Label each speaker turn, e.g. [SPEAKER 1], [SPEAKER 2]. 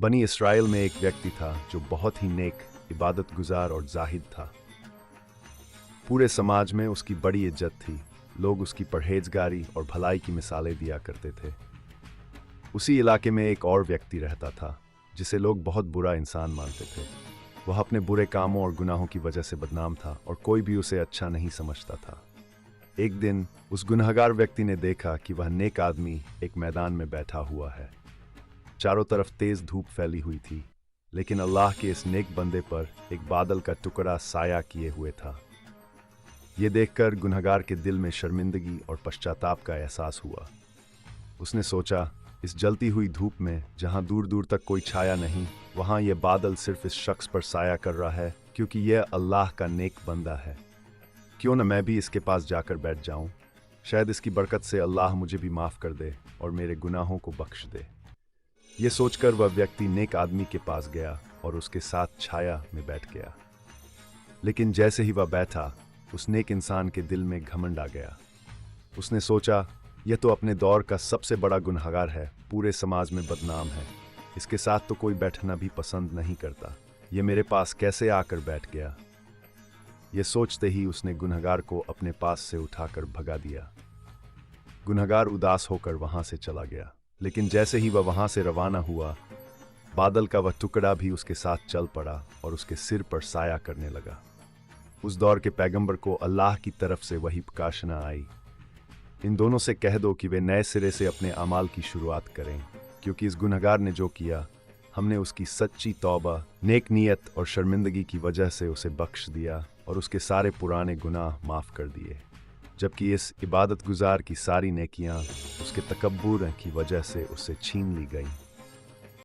[SPEAKER 1] बनी इस्राइल में एक व्यक्ति था जो बहुत ही नेक, इबादत गुजार और जाहिद था। पूरे समाज में उसकी बड़ी इज्जत थी। लोग उसकी परहेजगारी और भलाई की मिसालें दिया करते थे। उसी इलाके में एक और व्यक्ति रहता था जिसे लोग बहुत बुरा इंसान मानते थे। वह अपने बुरे कामों और गुनाहों की वजह से बदनाम था और कोई भी उसे अच्छा नहीं समझता था। एक दिन उस गुनहगार व्यक्ति ने देखा कि वह नेक आदमी एक मैदान में बैठा हुआ है। चारों तरफ तेज धूप फैली हुई थी, लेकिन अल्लाह के इस नेक बंदे पर एक बादल का टुकड़ा साया किए हुए था। ये देखकर गुनहगार के दिल में शर्मिंदगी और पश्चाताप का एहसास हुआ। उसने सोचा, इस जलती हुई धूप में जहां दूर दूर तक कोई छाया नहीं, वहां यह बादल सिर्फ इस शख्स पर साया कर रहा है क्योंकि यह अल्लाह का नेक बंदा है। क्यों न मैं भी इसके पास जाकर बैठ जाऊं? शायद इसकी बरकत से अल्लाह मुझे भी माफ कर दे और मेरे गुनाहों को बख्श दे। ये सोचकर वह व्यक्ति नेक आदमी के पास गया और उसके साथ छाया में बैठ गया। लेकिन जैसे ही वह बैठा, उस नेक इंसान के दिल में घमंड आ गया। उसने सोचा, यह तो अपने दौर का सबसे बड़ा गुनहगार है, पूरे समाज में बदनाम है। इसके साथ तो कोई बैठना भी पसंद नहीं करता। यह मेरे पास कैसे आकर बैठ गया? यह सोचते ही उसने गुनहगार को अपने पास से उठाकर भगा दिया। गुनहगार उदास होकर वहां से चला गया। लेकिन जैसे ही वह वहां से रवाना हुआ, बादल का वह टुकड़ा भी उसके साथ चल पड़ा और उसके सिर पर साया करने लगा। उस दौर के पैगंबर को अल्लाह की तरफ से वही प्रकाशना आई, इन दोनों से कह दो कि वे नए सिरे से अपने अमाल की शुरुआत करें, क्योंकि इस गुनहगार ने जो किया, हमने उसकी सच्ची तौबा, नेक नीयत और शर्मिंदगी की वजह से उसे बख्श दिया और उसके सारे पुराने गुनाह माफ कर दिए, जबकि इस इबादत गुजार की सारी नेकियां उसके तकब्बुर की वजह से उससे छीन ली गईं।